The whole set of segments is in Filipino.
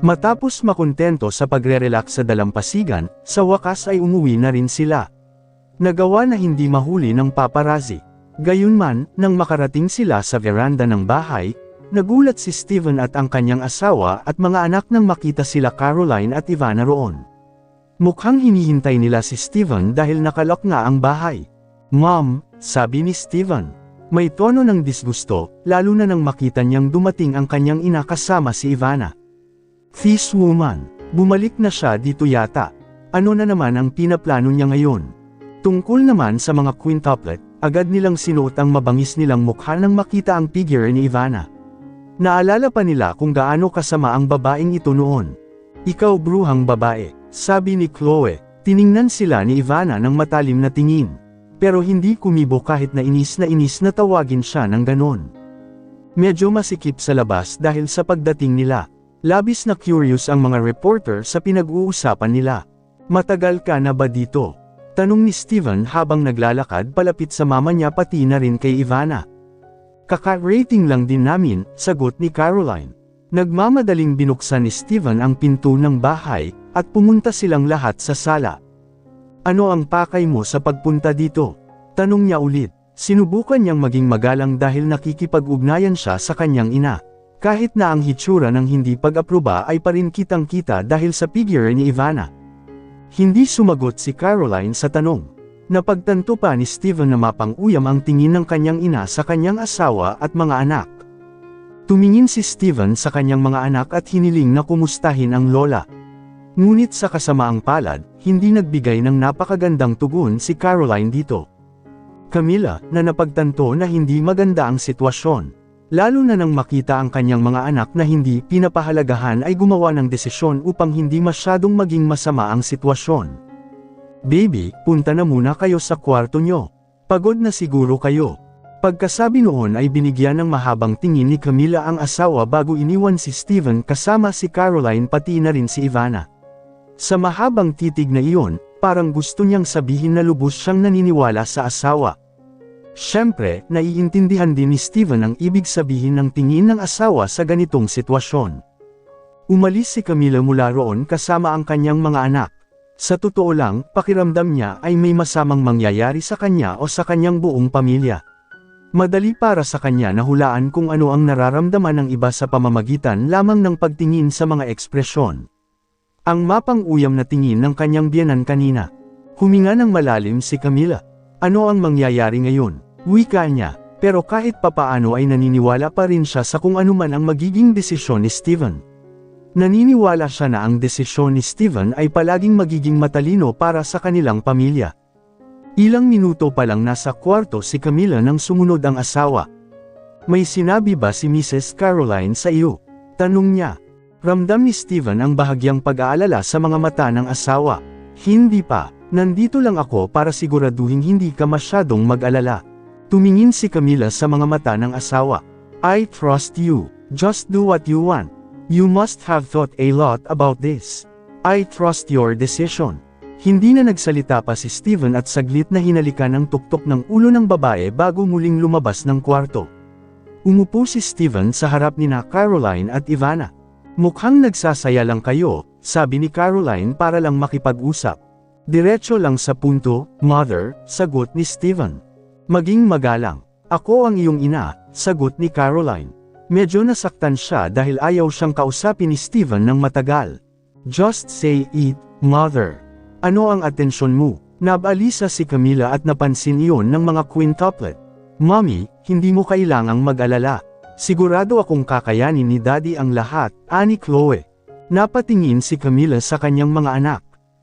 Matapos makontento sa pagre-relax sa dalampasigan, sa wakas ay umuwi na rin sila. Nagawa na hindi mahuli ng paparazzi. Gayunman, nang makarating sila sa veranda ng bahay, nagulat si Steven at ang kanyang asawa at mga anak nang makita sila Caroline at Ivana roon. Mukhang hinihintay nila si Steven dahil nakalok nga ang bahay. "Mom," sabi ni Steven. May tono ng disgusto, lalo na nang makita niyang dumating ang kanyang ina kasama si Ivana. "This woman, bumalik na siya dito yata. Ano na naman ang pinaplano niya ngayon?" Tungkol naman sa mga quintuplet, agad nilang sinuot ang mabangis nilang mukha nang makita ang figure ni Ivana. Naalala pa nila kung gaano kasama ang babaeng ito noon. "Ikaw bruhang babae," sabi ni Chloe. Tiningnan sila ni Ivana ng matalim na tingin. Pero hindi kumibo kahit na inis na tawagin siya ng ganon. Medyo masikip sa labas dahil sa pagdating nila. Labis na curious ang mga reporter sa pinag-uusapan nila. "Matagal ka na ba dito?" tanong ni Steven habang naglalakad palapit sa mama niya pati na rin kay Ivana. "Kaka-rating lang din namin," sagot ni Caroline. Nagmamadaling binuksan ni Steven ang pinto ng bahay, at pumunta silang lahat sa sala. "Ano ang pakay mo sa pagpunta dito?" tanong niya ulit. Sinubukan niyang maging magalang dahil nakikipag-ugnayan siya sa kanyang ina. Kahit na ang hitsura ng hindi pag-aproba ay pa rin kitang-kita dahil sa figure ni Ivana. Hindi sumagot si Caroline sa tanong. Napagtanto pa ni Steven na mapang-uyam ang tingin ng kanyang ina sa kanyang asawa at mga anak. Tumingin si Steven sa kanyang mga anak at hiniling na kumustahin ang lola. Ngunit sa kasamaang palad, hindi nagbigay ng napakagandang tugon si Caroline dito. Camila, na napagtanto na hindi maganda ang sitwasyon. Lalo na nang makita ang kanyang mga anak na hindi pinapahalagahan ay gumawa ng desisyon upang hindi masyadong maging masama ang sitwasyon. "Baby, punta na muna kayo sa kwarto nyo. Pagod na siguro kayo." Pagkasabi noon ay binigyan ng mahabang tingin ni Camila ang asawa bago iniwan si Steven kasama si Caroline pati na rin si Ivana. Sa mahabang titig na iyon, parang gusto niyang sabihin na lubos siyang naniniwala sa asawa. Siyempre, naiintindihan din ni Steven ang ibig sabihin ng tingin ng asawa sa ganitong sitwasyon. Umalis si Camila mula roon kasama ang kanyang mga anak. Sa totoo lang, pakiramdam niya ay may masamang mangyayari sa kanya o sa kanyang buong pamilya. Madali para sa kanya na hulaan kung ano ang nararamdaman ng iba sa pamamagitan lamang ng pagtingin sa mga ekspresyon. Ang mapang-uyam na tingin ng kanyang biyenan kanina. Huminga ng malalim si Camila. Ano ang mangyayari ngayon? Wika niya, pero kahit papaano ay naniniwala pa rin siya sa kung anuman ang magiging desisyon ni Steven. Naniniwala siya na ang desisyon ni Steven ay palaging magiging matalino para sa kanilang pamilya. Ilang minuto pa lang nasa kwarto si Camila nang sumunod ang asawa. "May sinabi ba si Mrs. Caroline sa iyo?" tanong niya. Ramdam ni Steven ang bahagyang pag-aalala sa mga mata ng asawa. "Hindi pa. Nandito lang ako para siguraduhin hindi ka masyadong mag-alala." Tumingin si Camila sa mga mata ng asawa. "I trust you. Just do what you want. You must have thought a lot about this. I trust your decision." Hindi na nagsalita pa si Steven at saglit na hinalikan ang tuktok ng ulo ng babae bago muling lumabas ng kwarto. Umupo si Steven sa harap ni Caroline at Ivana. "Mukhang nagsasaya lang kayo," sabi ni Caroline para lang makipag-usap. "Diretso lang sa punto, mother," sagot ni Steven. "Maging magalang. Ako ang iyong ina," sagot ni Caroline. Medyo nasaktan siya dahil ayaw siyang kausapin ni Steven ng matagal. "Just say it, mother. Ano ang atensyon mo?" Nabalisa si Camila at napansin iyon ng mga quintuplet. "Mommy, hindi mo kailangang mag-alala. Sigurado akong kakayanin ni Daddy ang lahat," ani Chloe. Napatingin si Camila sa kanyang mga anak.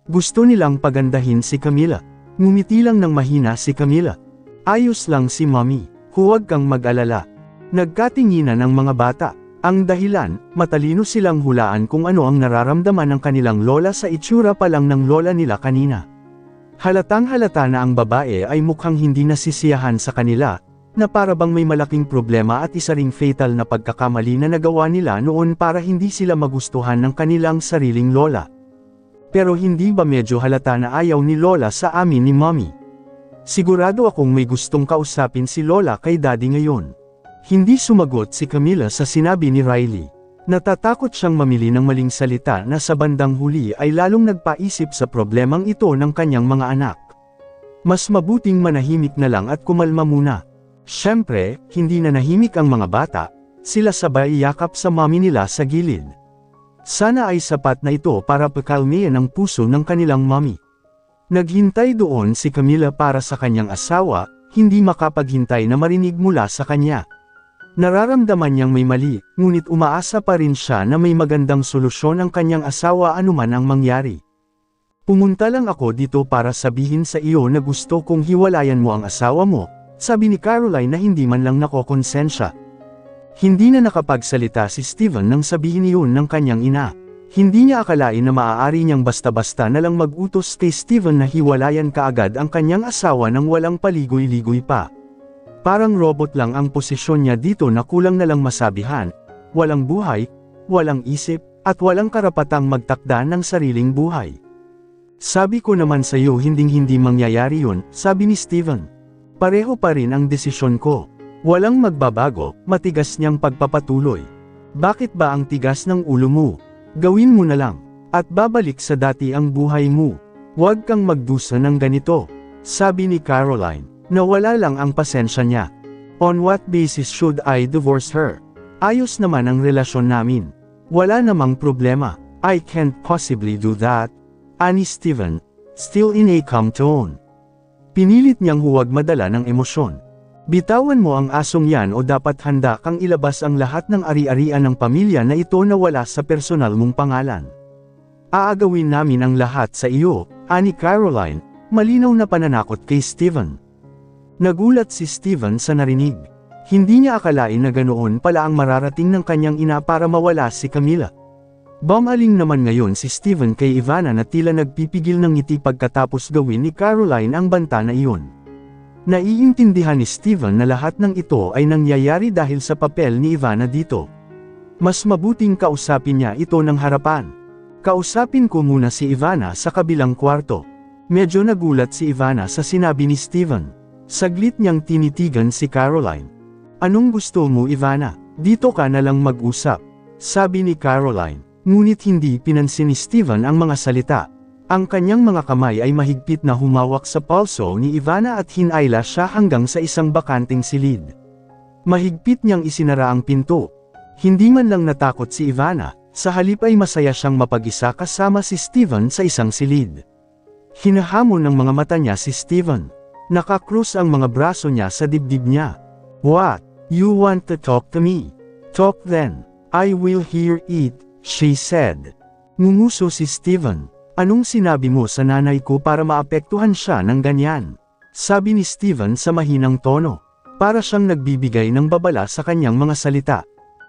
Gusto nilang pagandahin si Camila. Ngumiti lang ng mahina si Camila. "Ayos lang si Mommy. Huwag kang mag-alala." Nagkatinginan ang mga bata. Ang dahilan, matalino silang hulaan kung ano ang nararamdaman ng kanilang lola sa itsura pa lang ng lola nila kanina. Halatang-halata na ang babae ay mukhang hindi nasisiyahan sa kanila, na para bang may malaking problema at isa ring fatal na pagkakamali na nagawa nila noon para hindi sila magustuhan ng kanilang sariling lola. Pero hindi ba medyo halata na ayaw ni lola sa amin ni Mommy? Sigurado akong may gustong kausapin si lola kay Daddy ngayon. Hindi sumagot si Camila sa sinabi ni Riley. Natatakot siyang mamili ng maling salita na sa bandang huli ay lalong nagpaisip sa problemang ito ng kanyang mga anak. Mas mabuting manahimik na lang at kumalma muna. Siyempre, hindi na nahimik ang mga bata, sila sabay yakap sa mami nila sa gilid. Sana ay sapat na ito para pakalmihan ang puso ng kanilang mami. Naghintay doon si Camila para sa kanyang asawa, hindi makapaghintay na marinig mula sa kanya. Nararamdaman niyang may mali, ngunit umaasa pa rin siya na may magandang solusyon ang kanyang asawa anuman ang mangyari. Pumunta lang ako dito para sabihin sa iyo na gusto kong hiwalayan mo ang asawa mo, sabi ni Caroline na hindi man lang nakokonsensya. Hindi na nakapagsalita si Steven nang sabihin iyon ng kanyang ina. Hindi niya akalain na maaari niyang basta-basta na lang mag-utos kay Steven na hiwalayan kaagad ang kanyang asawa nang walang paligoy-ligoy pa. Parang robot lang ang posisyon niya dito na kulang na lang masabihan, walang buhay, walang isip, at walang karapatang magtakda ng sariling buhay. Sabi ko naman sa iyo hinding-hindi mangyayari yun, sabi ni Steven. Pareho pa rin ang desisyon ko. Walang magbabago, matigas niyang pagpapatuloy. Bakit ba ang tigas ng ulo mo? Gawin mo na lang, at babalik sa dati ang buhay mo. Huwag kang magdusa ng ganito, sabi ni Caroline. Nawala lang ang pasensya niya. On what basis should I divorce her? Ayos naman ang relasyon namin. Wala namang problema. I can't possibly do that. Ani Steven, still in a calm tone. Pinilit niyang huwag madala ng emosyon. Bitawan mo ang asong yan o dapat handa kang ilabas ang lahat ng ari-arian ng pamilya na ito na wala sa personal mong pangalan. Aagawin namin ang lahat sa iyo, ani Caroline, malinaw na pananakot kay Steven. Nagulat si Steven sa narinig. Hindi niya akalain na ganoon pala ang mararating ng kanyang ina para mawala si Camila. Bumaling naman ngayon si Steven kay Ivana na tila nagpipigil ng ngiti pagkatapos gawin ni Caroline ang banta na iyon. Naiintindihan ni Steven na lahat ng ito ay nangyayari dahil sa papel ni Ivana dito. Mas mabuting kausapin niya ito ng harapan. Kausapin ko muna si Ivana sa kabilang kwarto. Medyo nagulat si Ivana sa sinabi ni Steven. Saglit niyang tinitigan si Caroline. Anong gusto mo Ivana? Dito ka na lang mag-usap, sabi ni Caroline. Ngunit hindi pinansin ni Steven ang mga salita. Ang kanyang mga kamay ay mahigpit na humawak sa palso ni Ivana at hinayla siya hanggang sa isang bakanting silid. Mahigpit niyang isinara ang pinto. Hindi man lang natakot si Ivana, sa halip ay masaya siyang mapag-isa kasama si Steven sa isang silid. Hinahamon ng mga mata niya si Steven. Nakakrus ang mga braso niya sa dibdib niya. What? You want to talk to me? Talk then. I will hear it, she said. Ngunguso si Steven. Anong sinabi mo sa nanay ko para maapektuhan siya ng ganyan? Sabi ni Steven sa mahinang tono. Para siyang nagbibigay ng babala sa kanyang mga salita.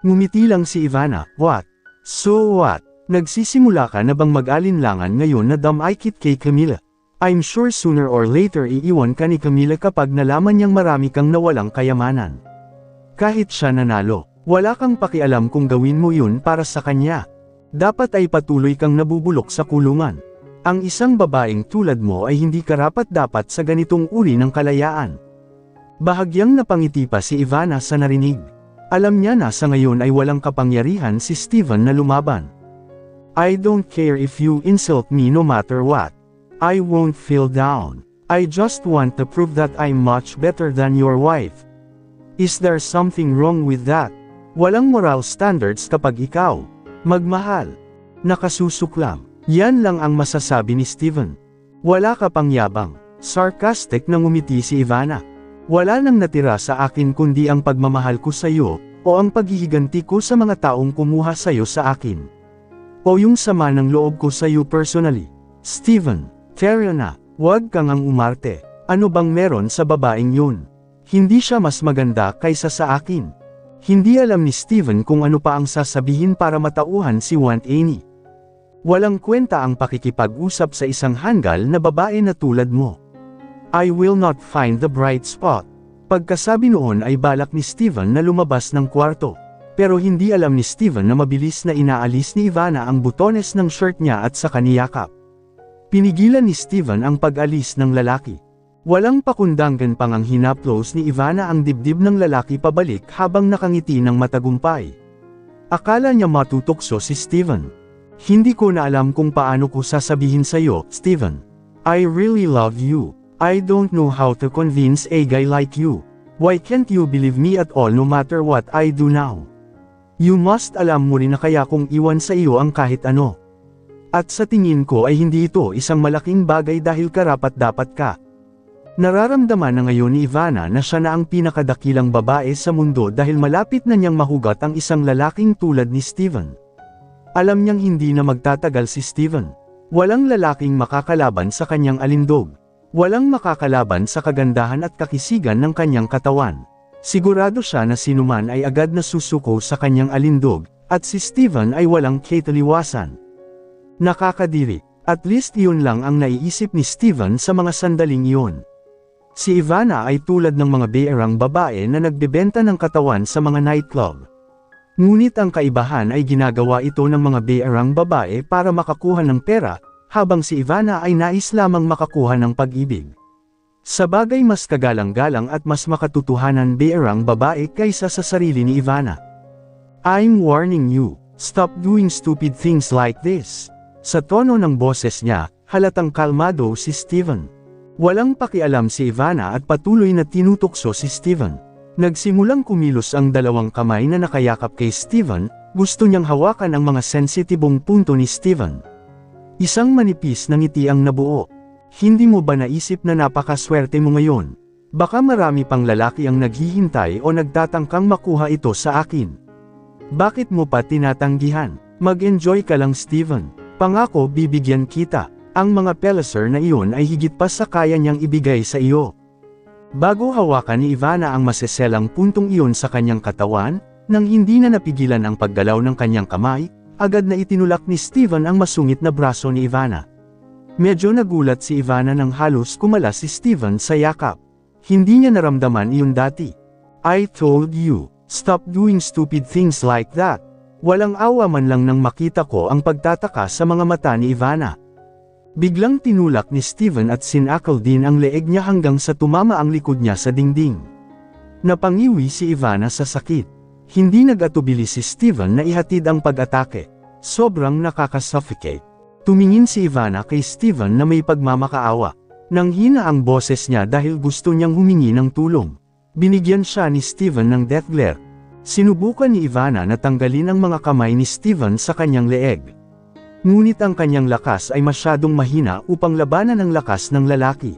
Ngumiti lang si Ivana. What? So what? Nagsisimula ka na bang mag-alinlangan ngayon na damay-kit kay Camila? I'm sure sooner or later iiwan ka ni Camila kapag nalaman niyang marami kang nawalang kayamanan. Kahit siya nanalo, wala kang pakialam kung gawin mo yun para sa kanya. Dapat ay patuloy kang nabubulok sa kulungan. Ang isang babaeng tulad mo ay hindi karapat-dapat sa ganitong uri ng kalayaan. Bahagyang napangiti pa si Ivana sa narinig. Alam niya na sa ngayon ay walang kapangyarihan si Steven na lumaban. I don't care if you insult me no matter what. I won't feel down. I just want to prove that I'm much better than your wife. Is there something wrong with that? Walang moral standards kapag ikaw magmahal. Nakasusuklam. Yan lang ang masasabi ni Steven. Wala ka pang yabang. Sarcastic na ngumiti si Ivana. Wala nang natira sa akin kundi ang pagmamahal ko sa iyo, o ang paghihiganti ko sa mga taong kumuha sa iyo sa akin. O yung sama ng loob ko sa iyo personally. Steven. Tara na, huwag kang ang umarte. Ano bang meron sa babaeng yun? Hindi siya mas maganda kaysa sa akin. Hindi alam ni Steven kung ano pa ang sasabihin para matauhan si Aunt Annie. Walang kwenta ang pakikipag-usap sa isang hanggal na babae na tulad mo. I will not find the bright spot. Pagkasabi noon ay balak ni Steven na lumabas ng kwarto. Pero hindi alam ni Steven na mabilis na inaalis ni Ivana ang butones ng shirt niya at sa kaniyakap. Pinigilan ni Steven ang pag-alis ng lalaki. Walang pakundangan pang ang hinaplos ni Ivana ang dibdib ng lalaki pabalik habang nakangiti ng matagumpay. Akala niya matutokso si Steven. Hindi ko na alam kung paano ko sasabihin sa'yo, Steven. I really love you. I don't know how to convince a guy like you. Why can't you believe me at all no matter what I do now? You must alam mo rin na kaya kong iwan sa iyo ang kahit ano. At sa tingin ko ay hindi ito isang malaking bagay dahil karapat-dapat ka. Nararamdaman na ngayon ni Ivana na siya na ang pinakadakilang babae sa mundo dahil malapit na niyang mahugat ang isang lalaking tulad ni Steven. Alam niyang hindi na magtatagal si Steven. Walang lalaking makakalaban sa kanyang alindog. Walang makakalaban sa kagandahan at kakisigan ng kanyang katawan. Sigurado siya na sinuman ay agad na susuko sa kanyang alindog, at si Steven ay walang kitaliwasan. Nakakadiri. At least iyon lang ang naiisip ni Steven sa mga sandaling iyon. Si Ivana ay tulad ng mga beerang babae na nagbebenta ng katawan sa mga nightclub. Ngunit ang kaibahan ay ginagawa ito ng mga beerang babae para makakuha ng pera, habang si Ivana ay nais lamang makakuha ng pag-ibig. Sa bagay mas kagalang-galang at mas makatutuhanan beerang babae kaysa sa sarili ni Ivana. I'm warning you, stop doing stupid things like this. Sa tono ng boses niya, halatang kalmado si Steven. Walang pakialam si Ivana at patuloy na tinutokso si Steven. Nagsimulang kumilos ang dalawang kamay na nakayakap kay Steven, gusto niyang hawakan ang mga sensitibong punto ni Steven. Isang manipis na ngiti ang nabuo. Hindi mo ba naisip na napakaswerte mo ngayon? Baka marami pang lalaki ang naghihintay o nagtatangkang makuha ito sa akin. Bakit mo pa tinatanggihan? Mag-enjoy ka lang Steven. Pangako bibigyan kita. Ang mga pelaser na iyon ay higit pa sa kaya niyang ibigay sa iyo. Bago hawakan ni Ivana ang maseselang puntong iyon sa kanyang katawan, nang hindi na napigilan ang paggalaw ng kanyang kamay, agad na itinulak ni Steven ang masungit na braso ni Ivana. Medyo nagulat si Ivana nang halos kumala si Steven sa yakap. Hindi niya naramdaman iyon dati. I told you, stop doing stupid things like that. Walang awa man lang nang makita ko ang pagtataka sa mga mata ni Ivana. Biglang tinulak ni Steven at sinakal din ang leeg niya hanggang sa tumama ang likod niya sa dingding. Napangiwi si Ivana sa sakit. Hindi nag-atubili si Steven na ihatid ang pag-atake. Sobrang nakakasuffocate. Tumingin si Ivana kay Steven na may pagmamakaawa. Nanghina ang boses niya dahil gusto niyang humingi ng tulong. Binigyan siya ni Steven ng death glare. Sinubukan ni Ivana na tanggalin ang mga kamay ni Steven sa kanyang leeg. Ngunit ang kanyang lakas ay masyadong mahina upang labanan ang lakas ng lalaki.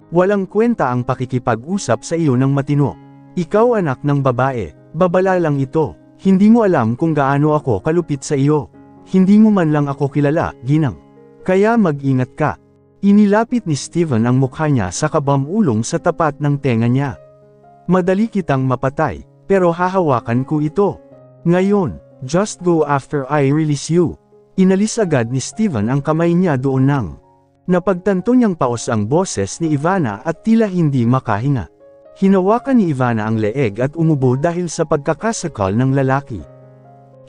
Walang kwenta ang pakikipag-usap sa iyo ng matino. Ikaw anak ng babae, babala lang ito. Hindi mo alam kung gaano ako kalupit sa iyo. Hindi mo man lang ako kilala, ginang. Kaya mag-ingat ka. Inilapit ni Steven ang mukha niya sa kabamulong sa tapat ng tenga niya. Madali kitang mapatay, pero hahawakan ko ito. Ngayon, just go after I release you. Inalis agad ni Steven ang kamay niya doon nang napagtanto niyang paos ang boses ni Ivana at tila hindi makahinga. Hinawakan ni Ivana ang leeg at umubo dahil sa pagkakasakal ng lalaki.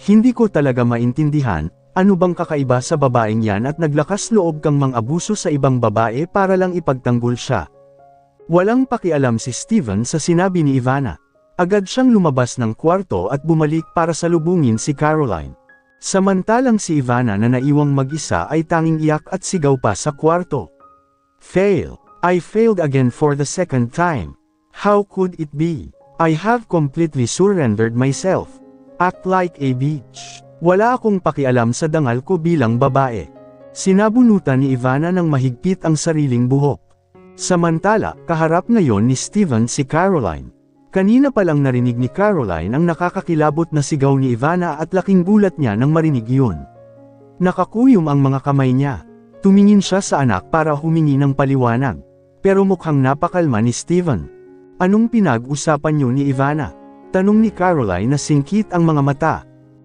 Hindi ko talaga maintindihan, ano bang kakaiba sa babaeng yan at naglakas loob kang mang-abuso sa ibang babae para lang ipagtanggol siya. Walang pakialam si Steven sa sinabi ni Ivana. Agad siyang lumabas ng kwarto at bumalik para salubungin si Caroline. Samantalang si Ivana na naiwang mag-isa ay tanging iyak at sigaw pa sa kwarto. Fail. I failed again for the second time. How could it be? I have completely surrendered myself. Act like a bitch. Wala akong pakialam sa dangal ko bilang babae. Sinabunutan ni Ivana ng mahigpit ang sariling buhok. Samantala, kaharap ngayon ni Steven si Caroline. Kanina pa lang narinig ni Caroline ang nakakakilabot na sigaw ni Ivana at laking gulat niya nang marinig yun. Nakakuyom ang mga kamay niya. Tumingin siya sa anak para humingi ng paliwanag. Pero mukhang napakalma ni Steven. Anong pinag-usapan niyo ni Ivana? Tanong ni Caroline na singkit ang mga mata.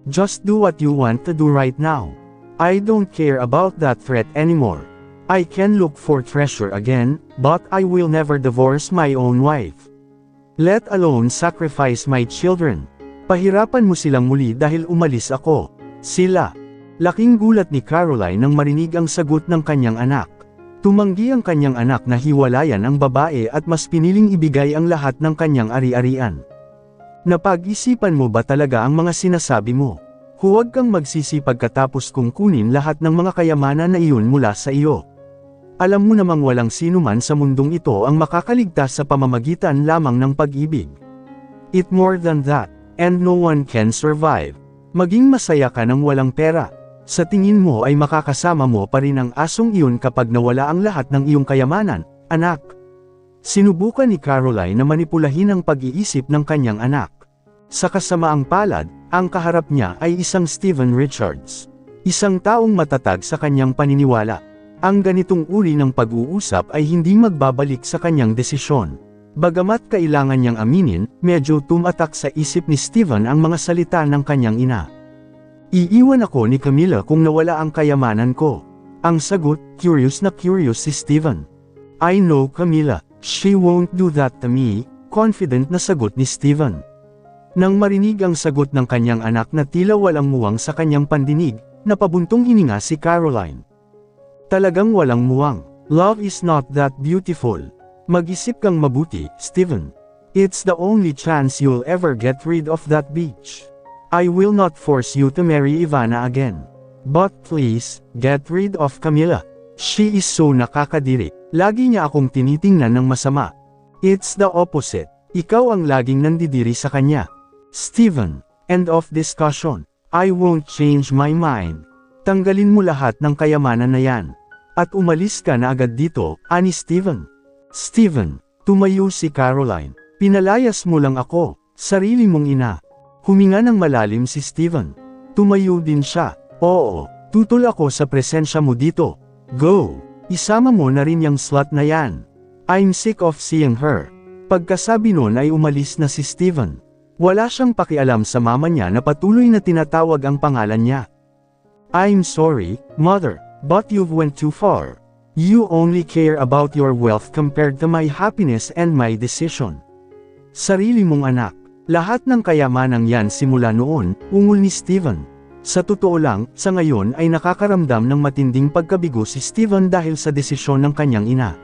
Just do what you want to do right now. I don't care about that threat anymore. I can look for treasure again, but I will never divorce my own wife. Let alone sacrifice my children. Pahirapan mo silang muli dahil umalis ako. Sila. Laking gulat ni Caroline nang marinig ang sagot ng kanyang anak. Tumanggi ang kanyang anak na hiwalayan ang babae at mas piniling ibigay ang lahat ng kanyang ari-arian. Napag-isipan mo ba talaga ang mga sinasabi mo? Huwag kang magsisi pagkatapos kong kunin lahat ng mga kayamanan na iyon mula sa iyo. Alam mo namang walang sino man sa mundong ito ang makakaligtas sa pamamagitan lamang ng pag-ibig. It more than that, and no one can survive. Maging masaya ka nang walang pera. Sa tingin mo ay makakasama mo pa rin ang asong iyon kapag nawala ang lahat ng iyong kayamanan, anak. Sinubukan ni Caroline na manipulahin ang pag-iisip ng kanyang anak. Sa kasamaang palad, ang kaharap niya ay isang Steven Richards. Isang taong matatag sa kanyang paniniwala. Ang ganitong uri ng pag-uusap ay hindi magbabalik sa kanyang desisyon. Bagamat kailangan niyang aminin, medyo tumatak sa isip ni Steven ang mga salita ng kanyang ina. Iiwan ako ni Camilla kung nawala ang kayamanan ko. Ang sagot, curious na curious si Steven. I know Camilla, she won't do that to me, confident na sagot ni Steven. Nang marinig ang sagot ng kanyang anak na tila walang muwang sa kanyang pandinig, napabuntong hininga si Caroline. Talagang walang muwang. Love is not that beautiful. Mag-isip kang mabuti, Steven. It's the only chance you'll ever get rid of that bitch. I will not force you to marry Ivana again. But please, get rid of Camilla. She is so nakakadiri. Lagi niya akong tinitingnan ng masama. It's the opposite. Ikaw ang laging nandidiri sa kanya. Steven, end of discussion. I won't change my mind. Tanggalin mo lahat ng kayamanan na yan. At umalis ka na agad dito, ani Steven. Steven, tumayo si Caroline. Pinalayas mo lang ako, sarili mong ina. Huminga ng malalim si Steven. Tumayo din siya. Oo, tutol ako sa presensya mo dito. Go! Isama mo na rin yung slut na yan. I'm sick of seeing her. Pagkasabi nun ay umalis na si Steven. Wala siyang pakialam sa mama niya na patuloy na tinatawag ang pangalan niya. I'm sorry, mother, but you've went too far. You only care about your wealth compared to my happiness and my decision. Sarili mong anak. Lahat ng kayamanang yan simula noon, ungol ni Steven. Sa totoo lang, sa ngayon ay nakakaramdam ng matinding pagkabigo si Steven dahil sa desisyon ng kanyang ina.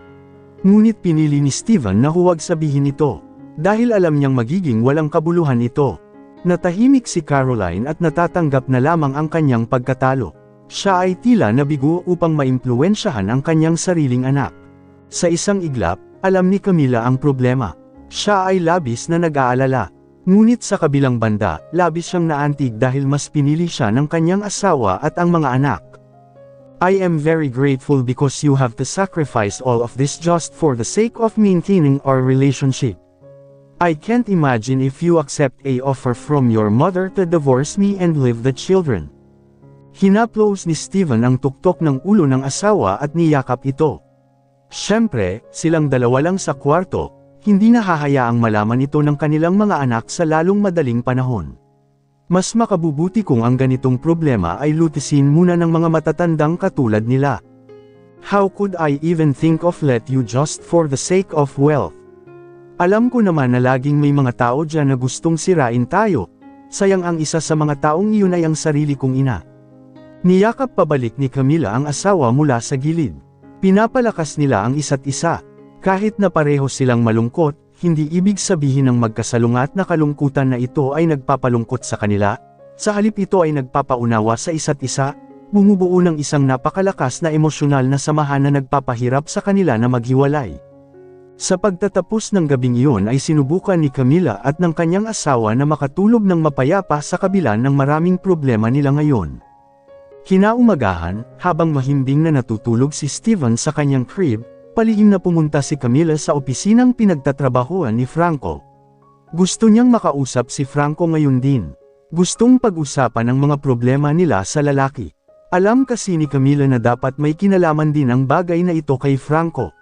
Ngunit pinili ni Steven na huwag sabihin ito. Dahil alam niyang magiging walang kabuluhan ito. Natahimik si Caroline at natatanggap na lamang ang kanyang pagkatalo. Siya ay tila nabigo upang maimpluwensyahan ang kanyang sariling anak. Sa isang iglap, alam ni Camilla ang problema. Siya ay labis na nag-aalala. Ngunit sa kabilang banda, labis siyang naantig dahil mas pinili siya ng kanyang asawa at ang mga anak. I am very grateful because you have to sacrifice all of this just for the sake of maintaining our relationship. I can't imagine if you accept a offer from your mother to divorce me and leave the children. Hinaplos ni Steven ang tuktok ng ulo ng asawa at niyakap ito. Siyempre, silang dalawa lang sa kwarto, hindi nahahayaang malaman ito ng kanilang mga anak sa lalong madaling panahon. Mas makabubuti kung ang ganitong problema ay lutisin muna ng mga matatandang katulad nila. How could I even think of let you just for the sake of wealth? Alam ko naman na laging may mga tao dyan na gustong sirain tayo. Sayang ang isa sa mga taong iyon ay ang sarili kong ina. Niyakap pabalik ni Camilla ang asawa mula sa gilid. Pinapalakas nila ang isa't isa. Kahit na pareho silang malungkot, hindi ibig sabihin ng magkasalungat na kalungkutan na ito ay nagpapalungkot sa kanila. Sa halip ito ay nagpapaunawa sa isa't isa, bumubuo ng isang napakalakas na emosyonal na samahan na nagpapahirap sa kanila na maghiwalay. Sa pagtatapos ng gabing iyon ay sinubukan ni Camilla at ng kanyang asawa na makatulog ng mapayapa sa kabila ng maraming problema nila ngayon. Kinaumagahan, habang mahimbing na natutulog si Steven sa kanyang crib, palihim na pumunta si Camilla sa opisinang pinagtatrabahuan ni Franco. Gusto niyang makausap si Franco ngayon din. Gustong pag-usapan ang mga problema nila sa lalaki. Alam kasi ni Camilla na dapat may kinalaman din ang bagay na ito kay Franco.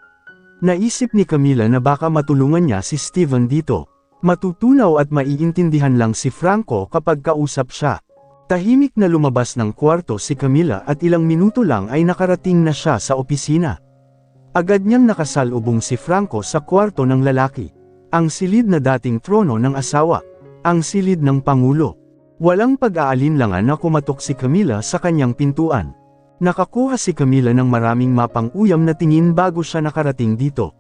Naisip ni Camilla na baka matulungan niya si Steven dito. Matutunaw at maiintindihan lang si Franco kapag kausap siya. Tahimik na lumabas ng kwarto si Camilla at ilang minuto lang ay nakarating na siya sa opisina. Agad niyang nakasalubong si Franco sa kwarto ng lalaki. Ang silid na dating trono ng asawa. Ang silid ng pangulo. Walang pag-aalinlangan na kumatok si Camilla sa kanyang pintuan. Nakakuha si Camilla ng maraming mapang-uyam na tingin bago siya nakarating dito.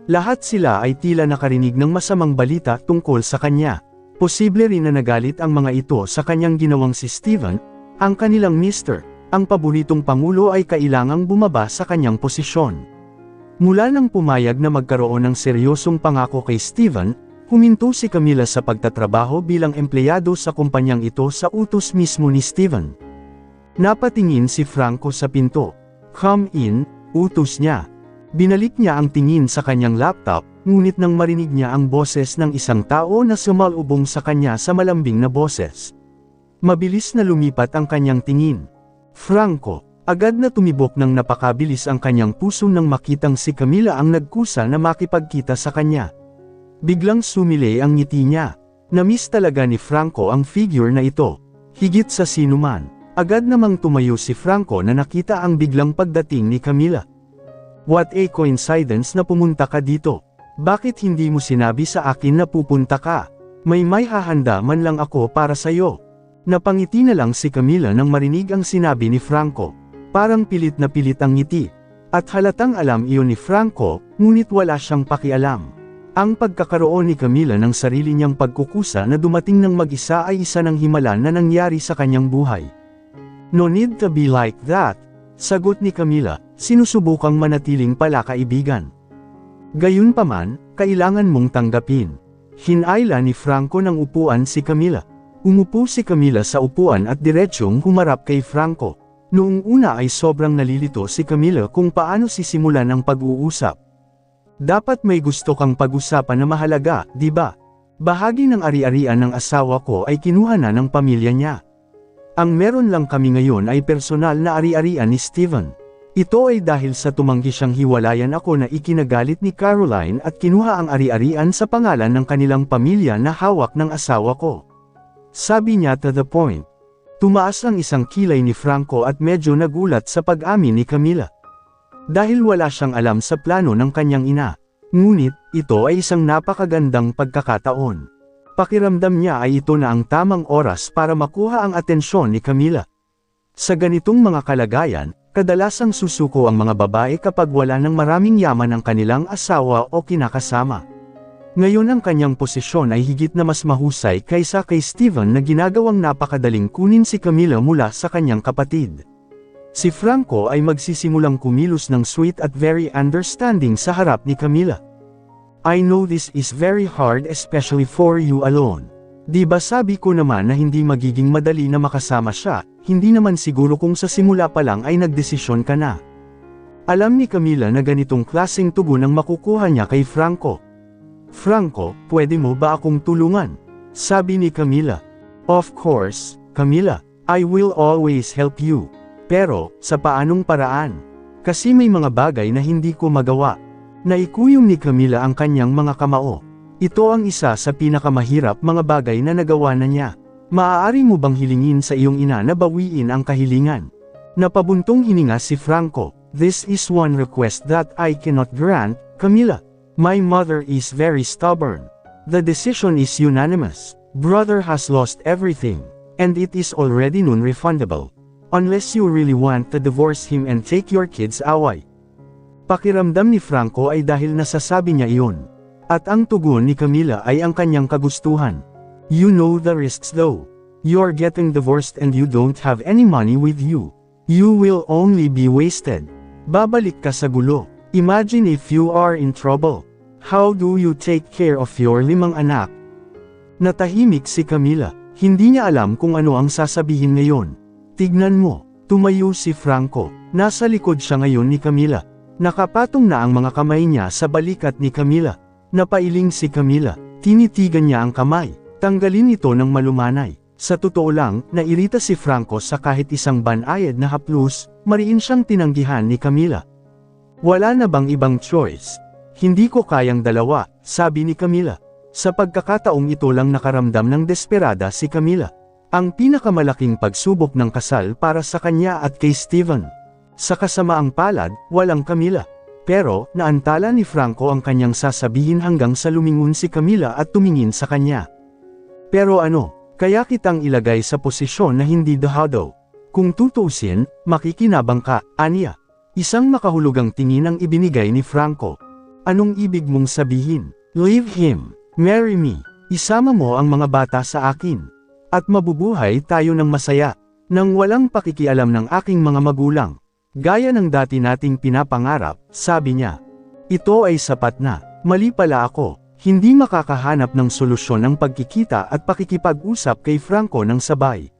Lahat sila ay tila nakarinig ng masamang balita tungkol sa kanya. Posible rin na nagalit ang mga ito sa kanyang ginawang si Steven, ang kanilang mister, ang paboritong pangulo ay kailangang bumaba sa kanyang posisyon. Mula nang pumayag na magkaroon ng seryosong pangako kay Steven, huminto si Camila sa pagtatrabaho bilang empleyado sa kumpanyang ito sa utos mismo ni Steven. Napatingin si Franco sa pinto. "Come in," utos niya. Binalik niya ang tingin sa kanyang laptop, ngunit nang marinig niya ang boses ng isang tao na sumalubong sa kanya sa malambing na boses. Mabilis na lumipat ang kanyang tingin. Franco, agad na tumibok ng napakabilis ang kanyang puso nang makitang si Camila ang nagkusa na makipagkita sa kanya. Biglang sumilay ang ngiti niya. Na-miss talaga ni Franco ang figure na ito. Higit sa sinuman, agad namang tumayo si Franco na nakita ang biglang pagdating ni Camila. "What a coincidence na pumunta ka dito. Bakit hindi mo sinabi sa akin na pupunta ka? May hahanda man lang ako para sa'yo." Napangiti na lang si Camila nang marinig ang sinabi ni Franco. Parang pilit na pilit ang ngiti. At halatang alam iyon ni Franco, ngunit wala siyang pakialam. Ang pagkakaroon ni Camila ng sarili niyang pagkukusa na dumating ng mag-isa ay isa ng himala na nangyari sa kanyang buhay. "No need to be like that," sagot ni Camila, sinusubukang manatiling palakaibigan. "Gayunpaman, kailangan mong tanggapin." Hinayla ni Franco ng upuan si Camila. Umupo si Camila sa upuan at diretsyong humarap kay Franco. Noong una ay sobrang nalilito si Camila kung paano sisimulan ang pag-uusap. "Dapat may gusto kang pag-usapan na mahalaga, di ba? Bahagi ng ari-arian ng asawa ko ay kinuha na ng pamilya niya. Ang meron lang kami ngayon ay personal na ari-arian ni Steven. Ito ay dahil sa tumanggi siyang hiwalayan ako na ikinagalit ni Caroline at kinuha ang ari-arian sa pangalan ng kanilang pamilya na hawak ng asawa ko." Sabi niya to the point. Tumaas ang isang kilay ni Franco at medyo nagulat sa pag-amin ni Camila. Dahil wala siyang alam sa plano ng kanyang ina. Ngunit, ito ay isang napakagandang pagkakataon. Pakiramdam niya ay ito na ang tamang oras para makuha ang atensyon ni Camila. Sa ganitong mga kalagayan, kadalasang susuko ang mga babae kapag wala ng maraming yaman ang kanilang asawa o kinakasama. Ngayon ang kanyang posisyon ay higit na mas mahusay kaysa kay Steven na ginagawang napakadaling kunin si Camila mula sa kanyang kapatid. Si Franco ay magsisimulang kumilos ng sweet at very understanding sa harap ni Camila. "I know this is very hard especially for you alone. Di ba sabi ko naman na hindi magiging madali na makasama siya, hindi naman siguro kung sa simula pa lang ay nagdesisyon ka na." Alam ni Camila na ganitong klaseng tugon ang makukuha niya kay Franco. "Franco, pwede mo ba akong tulungan?" sabi ni Camila. "Of course, Camila. I will always help you. Pero, sa paanong paraan? Kasi may mga bagay na hindi ko magawa." Naikuyong ni Camila ang kanyang mga kamao. Ito ang isa sa pinakamahirap mga bagay na nagawa na niya. "Maaari mo bang hilingin sa iyong ina na bawiin ang kahilingan?" Napabuntong hininga si Franco. "This is one request that I cannot grant, Camila. My mother is very stubborn. The decision is unanimous. Brother has lost everything, and it is already non-refundable. Unless you really want to divorce him and take your kids away." Pakiramdam ni Franco ay dahil nasasabi niya iyon. At ang tugon ni Camila ay ang kanyang kagustuhan. "You know the risks though. You're getting divorced and you don't have any money with you. You will only be wasted. Babalik ka sa gulo. Imagine if you are in trouble. How do you take care of your 5 anak?" Natahimik si Camila. Hindi niya alam kung ano ang sasabihin ngayon. "Tignan mo." Tumayo si Franco. Nasa likod siya ngayon ni Camila. Nakapatong na ang mga kamay niya sa balikat ni Camila. Napailing si Camila. Tinitigan niya ang kamay. Tanggalin ito ng malumanay. Sa totoo lang, nairita si Franco sa kahit isang banayad na haplos, mariin siyang tinanggihan ni Camila. "Wala na bang ibang choice? Hindi ko kayang dalawa," sabi ni Camila. Sa pagkakataong ito lang nakaramdam ng desperada si Camila. Ang pinakamalaking pagsubok ng kasal para sa kanya at kay Steven. Sa kasamaang palad, walang Camila. Pero, naantala ni Franco ang kanyang sasabihin hanggang sa lumingon si Camila at tumingin sa kanya. "Pero ano, kaya kitang ilagay sa posisyon na hindi dahado. Kung tutuusin, makikinabang ka, aniya." Isang makahulugang tingin ang ibinigay ni Franco. "Anong ibig mong sabihin? Leave him. Marry me." Isama mo ang mga bata sa akin. At mabubuhay tayo ng masaya, nang walang pakikialam ng aking mga magulang. Gaya ng dati nating pinapangarap, sabi niya. Ito ay sapat na, mali pala ako. Hindi makakahanap ng solusyon ang pagkikita at pakikipag-usap kay Franco ng sabay.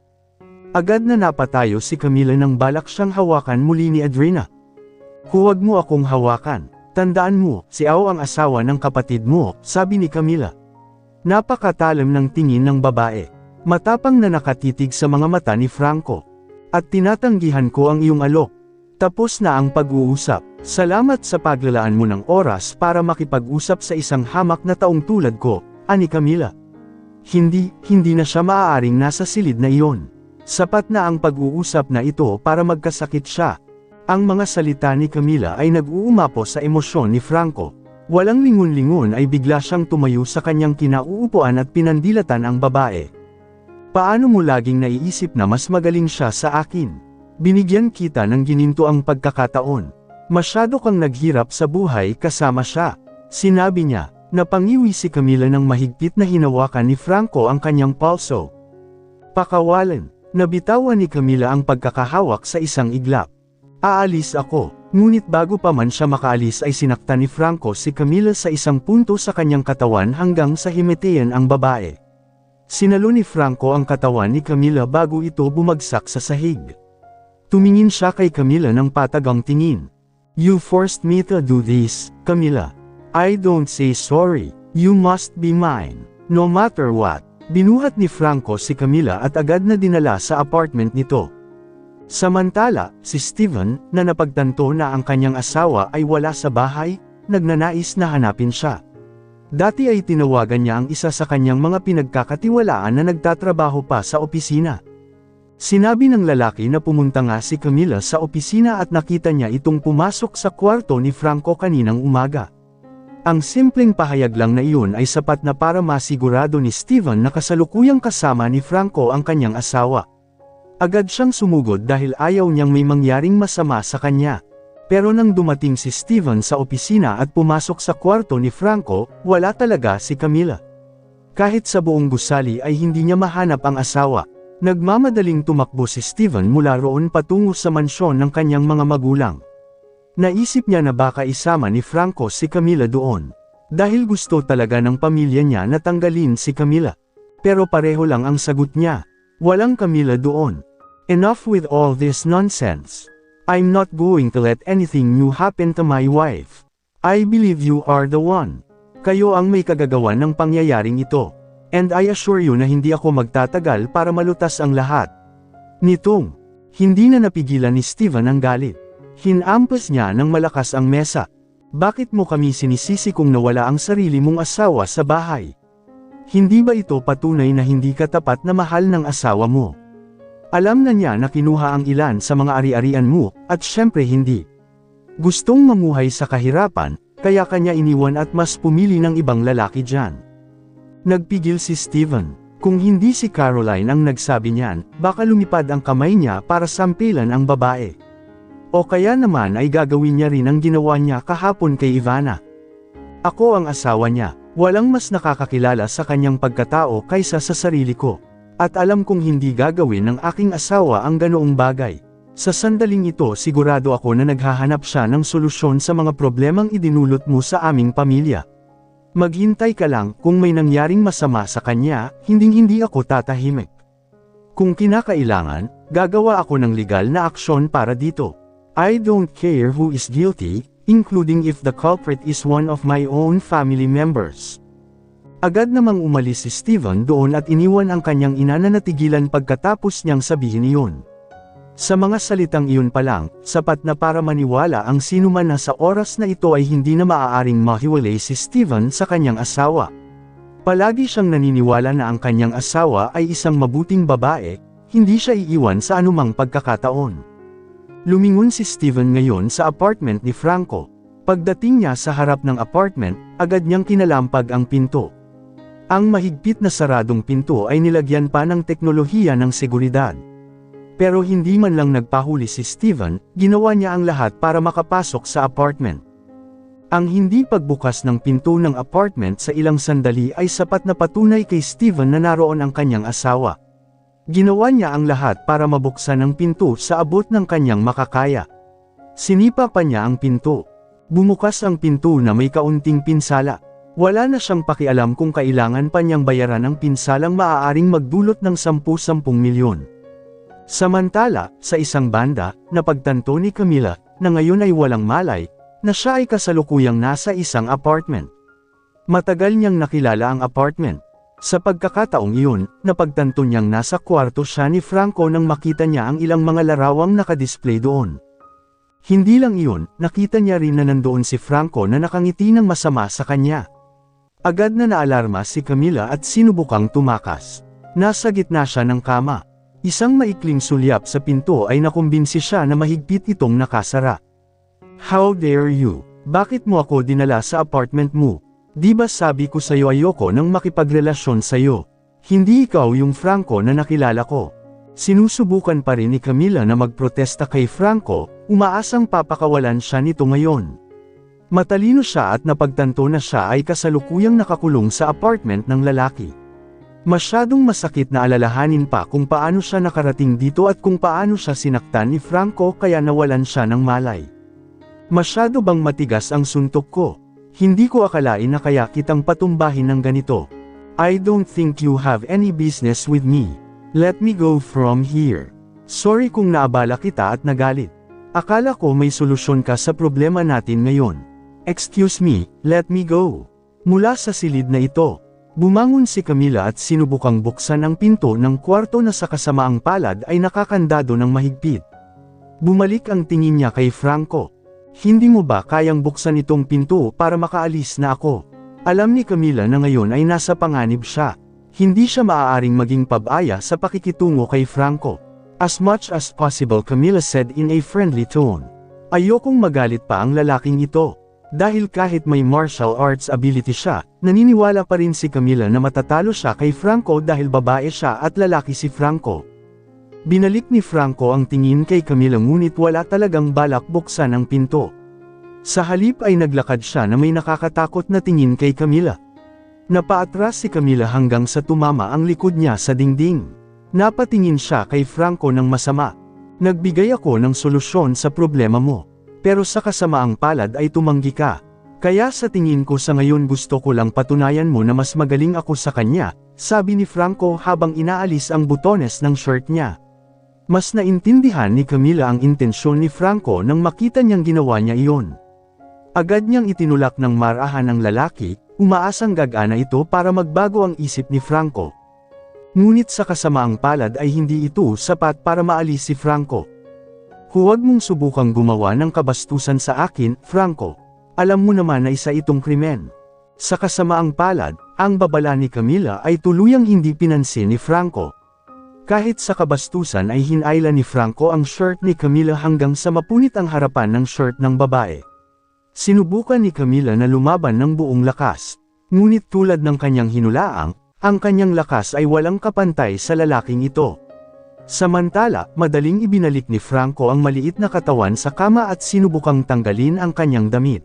Agad na napatayo si Camila nang balak siyang hawakan muli ni Adriana. Huwag mo akong hawakan. Tandaan mo, si Ao ang asawa ng kapatid mo, sabi ni Camila. Napakatalim ng tingin ng babae. Matapang na nakatitig sa mga mata ni Franco. At tinatanggihan ko ang iyong alok. Tapos na ang pag-uusap. Salamat sa paglalaan mo ng oras para makipag-usap sa isang hamak na taong tulad ko, ani Camila. Hindi na siya maaaring nasa silid na iyon. Sapat na ang pag-uusap na ito para magkasakit siya. Ang mga salita ni Camila ay nag-uumapo sa emosyon ni Franco. Walang lingon-lingon ay bigla siyang tumayo sa kanyang kinauupuan at pinandilatan ang babae. Paano mo laging naiisip na mas magaling siya sa akin? Binigyan kita ng gininto ang pagkakataon. Masyado kang naghirap sa buhay kasama siya. Sinabi niya, napangiwi si Camila ng mahigpit na hinawakan ni Franco ang kanyang palso. Pakawalan, nabitawan ni Camila ang pagkakahawak sa isang iglap. Aalis ako, ngunit bago pa man siya makaalis ay sinaktan ni Franco si Camila sa isang punto sa kanyang katawan hanggang sa himatayan ang babae. Sinalo ni Franco ang katawan ni Camila bago ito bumagsak sa sahig. Tumingin siya kay Camila ng patagang tingin. You forced me to do this, Camila. I don't say sorry. You must be mine, no matter what. Binuhat ni Franco si Camila at agad na dinala sa apartment nito. Samantala, si Steven, na napagtanto na ang kanyang asawa ay wala sa bahay, nagnanais na hanapin siya. Dati ay tinawagan niya ang isa sa kanyang mga pinagkakatiwalaan na nagtatrabaho pa sa opisina. Sinabi ng lalaki na pumunta nga si Camila sa opisina at nakita niya itong pumasok sa kwarto ni Franco kaninang umaga. Ang simpleng pahayag lang na iyon ay sapat na para masigurado ni Steven na kasalukuyang kasama ni Franco ang kanyang asawa. Agad siyang sumugod dahil ayaw niyang may mangyaring masama sa kanya. Pero nang dumating si Steven sa opisina at pumasok sa kwarto ni Franco, wala talaga si Camila. Kahit sa buong gusali ay hindi niya mahanap ang asawa. Nagmamadaling tumakbo si Steven mula roon patungo sa mansyon ng kanyang mga magulang. Naisip niya na baka isama ni Franco si Camila doon. Dahil gusto talaga ng pamilya niya na tanggalin si Camila. Pero pareho lang ang sagot niya. Walang Camila doon. Enough with all this nonsense. I'm not going to let anything new happen to my wife. I believe you are the one. Kayo ang may kagagawan ng pangyayaring ito. And I assure you na hindi ako magtatagal para malutas ang lahat. Nitong, hindi na napigilan ni Steven ang galit. Hinampas niya ng malakas ang mesa. Bakit mo kami sinisisi kung nawala ang sarili mong asawa sa bahay? Hindi ba ito patunay na hindi ka tapat na mahal ng asawa mo? Alam na niya na kinuha ang ilan sa mga ari-arian mo, at syempre hindi. Gustong mamuhay sa kahirapan, kaya kanya iniwan at mas pumili ng ibang lalaki dyan. Nagpigil si Steven. Kung hindi si Caroline ang nagsabi niyan, baka lumipad ang kamay niya para sampilan ang babae. O kaya naman ay gagawin niya rin ang ginawa niya kahapon kay Ivana. Ako ang asawa niya. Walang mas nakakakilala sa kanyang pagkatao kaysa sa sarili ko. At alam kong hindi gagawin ng aking asawa ang ganoong bagay. Sa sandaling ito sigurado ako na naghahanap siya ng solusyon sa mga problemang idinulot mo sa aming pamilya. Maghintay ka lang, kung may nangyaring masama sa kanya, hinding-hindi ako tatahimik. Kung kinakailangan, gagawa ako ng legal na aksyon para dito. I don't care who is guilty, including if the culprit is one of my own family members. Agad namang umalis si Steven doon at iniwan ang kanyang ina na natigilan pagkatapos niyang sabihin iyon. Sa mga salitang iyon pa lang, sapat na para maniwala ang sinuman na sa oras na ito ay hindi na maaaring mahiwalay si Steven sa kanyang asawa. Palagi siyang naniniwala na ang kanyang asawa ay isang mabuting babae, hindi siya iiwan sa anumang pagkakataon. Lumingon si Steven ngayon sa apartment ni Franco. Pagdating niya sa harap ng apartment, agad niyang kinalampag ang pinto. Ang mahigpit na saradong pinto ay nilagyan pa ng teknolohiya ng seguridad. Pero hindi man lang nagpahuli si Steven, ginawa niya ang lahat para makapasok sa apartment. Ang hindi pagbukas ng pinto ng apartment sa ilang sandali ay sapat na patunay kay Steven na naroon ang kanyang asawa. Ginawa niya ang lahat para mabuksan ang pinto sa abot ng kanyang makakaya. Sinipa pa niya ang pinto. Bumukas ang pinto na may kaunting pinsala. Wala na siyang pakialam kung kailangan pa niyang bayaran ang pinsalang maaaring magdulot ng 10 milyon. Samantala, sa isang banda, napagtanto ni Camila, na ngayon ay walang malay, na siya ay kasalukuyang nasa isang apartment. Matagal niyang nakilala ang apartment. Sa pagkakataong iyon, napagtanto niyang nasa kwarto siya ni Franco nang makita niya ang ilang mga larawang nakadisplay doon. Hindi lang iyon, nakita niya rin na nandoon si Franco na nakangiti ng masama sa kanya. Agad na naalarma si Camila at sinubukang tumakas. Nasa gitna siya ng kama. Isang maikling sulyap sa pinto ay nakumbinsi siya na mahigpit itong nakasara. How dare you? Bakit mo ako dinala sa apartment mo? Di ba sabi ko sa'yo ayoko nang makipagrelasyon sa'yo? Hindi ikaw yung Franco na nakilala ko. Sinusubukan pa rin ni Camila na magprotesta kay Franco, umaasang papakawalan siya nito ngayon. Matalino siya at napagtanto na siya ay kasalukuyang nakakulong sa apartment ng lalaki. Masyadong masakit na alalahanin pa kung paano siya nakarating dito at kung paano siya sinaktan ni Franco kaya nawalan siya ng malay. Masyado bang matigas ang suntok ko? Hindi ko akalain na kaya kitang patumbahin ng ganito. I don't think you have any business with me. Let me go from here. Sorry kung naabala kita at nagalit. Akala ko may solusyon ka sa problema natin ngayon. Excuse me, let me go. Mula sa silid na ito, bumangon si Camila at sinubukang buksan ang pinto ng kwarto na sa kasamaang palad ay nakakandado ng mahigpit. Bumalik ang tingin niya kay Franco. Hindi mo ba kayang buksan itong pinto para makaalis na ako? Alam ni Camila na ngayon ay nasa panganib siya. Hindi siya maaaring maging pabaya sa pakikitungo kay Franco. As much as possible, Camila said in a friendly tone. Ayokong magalit pa ang lalaking ito. Dahil kahit may martial arts ability siya, naniniwala pa rin si Camila na matatalo siya kay Franco dahil babae siya at lalaki si Franco. Binalik ni Franco ang tingin kay Camila ngunit wala talagang balak buksan ang pinto. Sa halip ay naglakad siya na may nakakatakot na tingin kay Camila. Napaatras si Camila hanggang sa tumama ang likod niya sa dingding. Napatingin siya kay Franco ng masama. Nagbigay ako ng solusyon sa problema mo. Pero sa kasamaang palad ay tumanggi ka. Kaya sa tingin ko sa ngayon gusto ko lang patunayan mo na mas magaling ako sa kanya, sabi ni Franco habang inaalis ang butones ng shirt niya. Mas naintindihan ni Camila ang intensyon ni Franco nang makita niyang ginawa niya iyon. Agad niyang itinulak ng marahan ang lalaki, umaasang gagana ito para magbago ang isip ni Franco. Ngunit sa kasamaang palad ay hindi ito sapat para maalis si Franco. Huwag mong subukang gumawa ng kabastusan sa akin, Franco. Alam mo naman na isa itong krimen. Sa kasamaang palad, ang babala ni Camila ay tuluyang hindi pinansin ni Franco. Kahit sa kabastusan ay hinayla ni Franco ang shirt ni Camila hanggang sa mapunit ang harapan ng shirt ng babae. Sinubukan ni Camila na lumaban ng buong lakas. Ngunit tulad ng kanyang hinulaang, ang kanyang lakas ay walang kapantay sa lalaking ito. Samantala, madaling ibinalik ni Franco ang maliit na katawan sa kama at sinubukang tanggalin ang kanyang damit.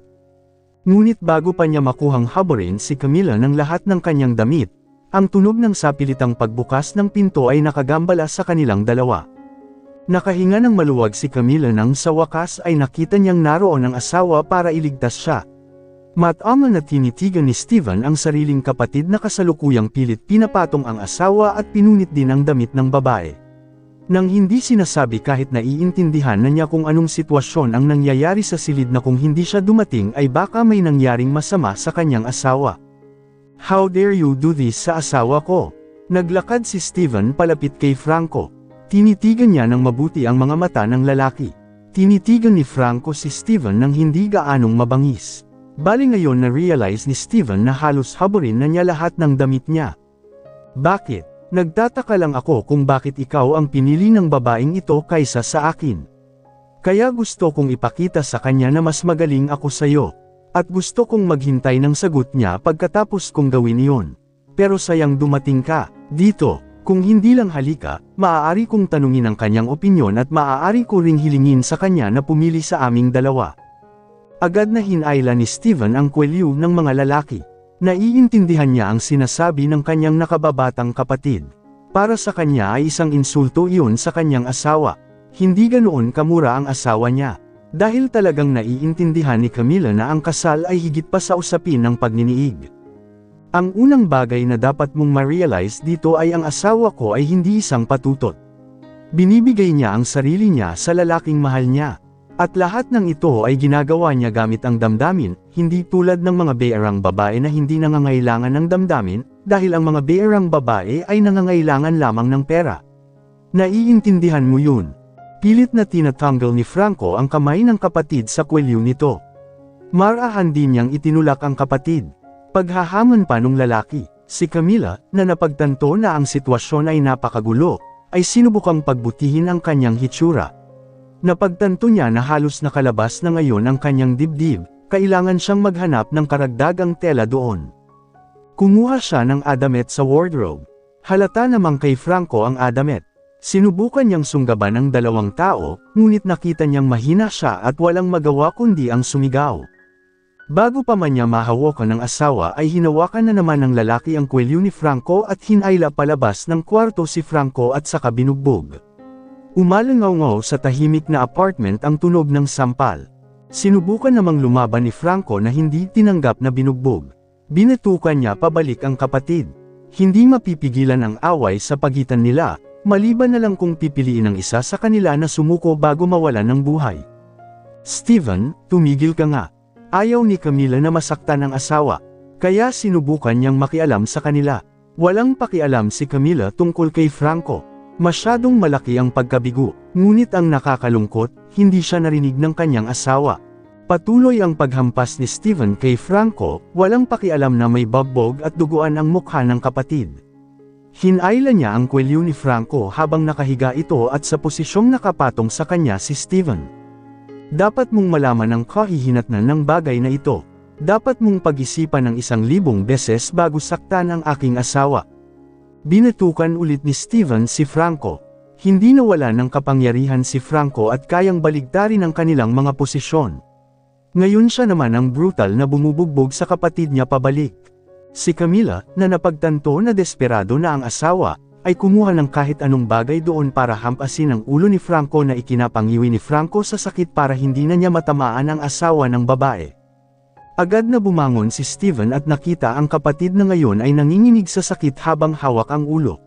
Ngunit bago pa niya makuhang haburin si Camila ng lahat ng kanyang damit, ang tunog ng sapilitang pagbukas ng pinto ay nakagambala sa kanilang dalawa. Nakahinga ng maluwag si Camila nang sa wakas ay nakita niyang naroon ang asawa para iligtas siya. Matama na tinitigan ni Steven ang sariling kapatid na kasalukuyang pilit pinapatong ang asawa at pinunit din ang damit ng babae. Nang hindi sinasabi kahit naiintindihan na niya kung anong sitwasyon ang nangyayari sa silid na kung hindi siya dumating ay baka may nangyaring masama sa kanyang asawa. How dare you do this sa asawa ko? Naglakad si Steven palapit kay Franco. Tinitigan niya ng mabuti ang mga mata ng lalaki. Tinitigan ni Franco si Steven nang hindi gaanong mabangis. Bali ngayon na-realize ni Steven na halos haburin na niya lahat ng damit niya. Bakit? Nagtataka lang ako kung bakit ikaw ang pinili ng babaeng ito kaysa sa akin. Kaya gusto kong ipakita sa kanya na mas magaling ako sa'yo. At gusto kong maghintay ng sagot niya pagkatapos kong gawin iyon. Pero sayang dumating ka, dito, kung hindi lang halika, maaari kong tanungin ang kanyang opinyon at maaari ko ring hilingin sa kanya na pumili sa aming dalawa. Agad na hinayla ni Steven ang kwelyo ng mga lalaki. Naiintindihan niya ang sinasabi ng kanyang nakababatang kapatid. Para sa kanya ay isang insulto iyon sa kanyang asawa. Hindi ganoon kamura ang asawa niya. Dahil talagang naiintindihan ni Camila na ang kasal ay higit pa sa usapin ng pagniniig. Ang unang bagay na dapat mong ma-realize dito ay ang asawa ko ay hindi isang patutot. Binibigay niya ang sarili niya sa lalaking mahal niya. At lahat ng ito ay ginagawa niya gamit ang damdamin, hindi tulad ng mga beerang babae na hindi nangangailangan ng damdamin, dahil ang mga beerang babae ay nangangailangan lamang ng pera. Naiintindihan mo yun. Pilit na tinatanggal ni Franco ang kamay ng kapatid sa kwelyo nito. Marahan din niyang itinulak ang kapatid. Paghahamon pa nung lalaki, si Camila, na napagtanto na ang sitwasyon ay napakagulo, ay sinubukang pagbutihin ang kanyang hitsura. Napagtanto niya na halos nakalabas na ngayon ang kanyang dibdib, kailangan siyang maghanap ng karagdagang tela doon. Kumuha siya ng adamet sa wardrobe. Halata namang kay Franco ang adamet. Sinubukan niyang sunggaban ang dalawang tao, ngunit nakita niyang mahina siya at walang magawa kundi ang sumigaw. Bago pa man niya mahawakan ng asawa ay hinawakan na naman ng lalaki ang kwelyo ni Franco at hinayla palabas ng kwarto si Franco at saka binugbog. Umalangaw-ngaw sa tahimik na apartment ang tunog ng sampal. Sinubukan namang lumaban ni Franco na hindi tinanggap na binugbog. Binatukan niya pabalik ang kapatid. Hindi mapipigilan ang away sa pagitan nila, maliban na lang kung pipiliin ang isa sa kanila na sumuko bago mawalan ng buhay. Steven, tumigil ka nga. Ayaw ni Camila na masaktan ang asawa, kaya sinubukan niyang makialam sa kanila. Walang pakialam si Camila tungkol kay Franco. Masyadong malaki ang pagkabigo, ngunit ang nakakalungkot, hindi siya narinig ng kanyang asawa. Patuloy ang paghampas ni Steven kay Franco, walang pakialam na may bagbog at duguan ang mukha ng kapatid. Hinayla niya ang kwelyo ni Franco habang nakahiga ito at sa posisyong nakapatong sa kanya si Steven. Dapat mong malaman ang kahihinatnan ng bagay na ito. Dapat mong pag-isipan ng 1,000 beses bago saktan ang aking asawa. Binatukan ulit ni Steven si Franco. Hindi nawala ng kapangyarihan si Franco at kayang baligtarin ang kanilang mga posisyon. Ngayon siya naman ang brutal na bumubugbog sa kapatid niya pabalik. Si Camila, na napagtanto na desperado na ang asawa, ay kumuha ng kahit anong bagay doon para hampasin ang ulo ni Franco na ikinapangiwi ni Franco sa sakit para hindi na niya matamaan ang asawa ng babae. Agad na bumangon si Steven at nakita ang kapatid na ngayon ay nanginginig sa sakit habang hawak ang ulo.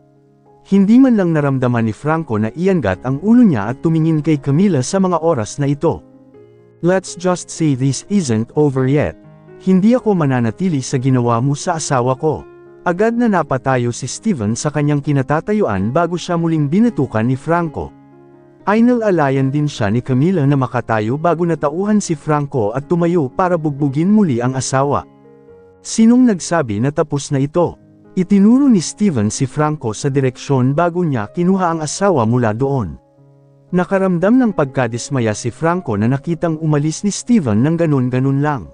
Hindi man lang naramdaman ni Franco na iangat ang ulo niya at tumingin kay Camila sa mga oras na ito. Let's just say this isn't over yet. Hindi ako mananatili sa ginawa mo sa asawa ko. Agad na napatayo si Steven sa kanyang kinatatayuan bago siya muling binatukan ni Franco. Inalalayan din siya ni Camila na makatayo bago natauhan si Franco at tumayo para bugbugin muli ang asawa. Sinong nagsabi na tapos na ito? Itinuro ni Steven si Franco sa direksyon bago niya kinuha ang asawa mula doon. Nakaramdam ng pagkadismaya si Franco na nakitang umalis ni Steven ng ganun-ganun lang.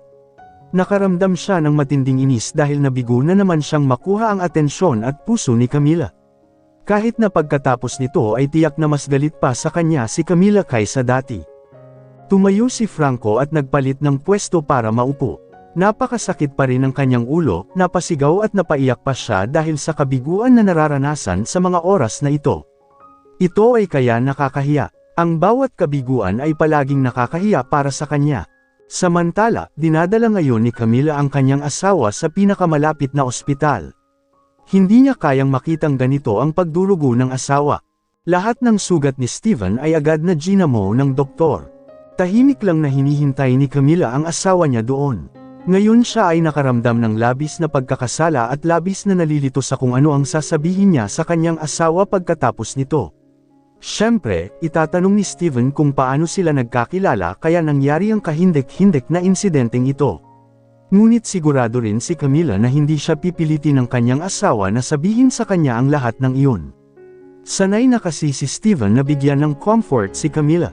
Nakaramdam siya ng matinding inis dahil nabigo na naman siyang makuha ang atensyon at puso ni Camila. Kahit na pagkatapos nito ay tiyak na mas galit pa sa kanya si Camila kaysa dati. Tumayo si Franco at nagpalit ng pwesto para maupo. Napakasakit pa rin ang kanyang ulo, napasigaw at napaiyak pa siya dahil sa kabiguan na nararanasan sa mga oras na ito. Ito ay kaya nakakahiya. Ang bawat kabiguan ay palaging nakakahiya para sa kanya. Samantala, dinadala ngayon ni Camila ang kanyang asawa sa pinakamalapit na ospital. Hindi niya kayang makitang ganito ang pagdurugo ng asawa. Lahat ng sugat ni Steven ay agad na ginamo ng doktor. Tahimik lang na hinihintay ni Camila ang asawa niya doon. Ngayon siya ay nakaramdam ng labis na pagkakasala at labis na nalilito sa kung ano ang sasabihin niya sa kanyang asawa pagkatapos nito. Siyempre, itatanong ni Steven kung paano sila nagkakilala kaya nangyari ang kahindik-hindik na insidenteng ito. Ngunit sigurado rin si Camila na hindi siya pipilitin ng kanyang asawa na sabihin sa kanya ang lahat ng iyon. Sanay na kasi si Steven na bigyan ng comfort si Camila.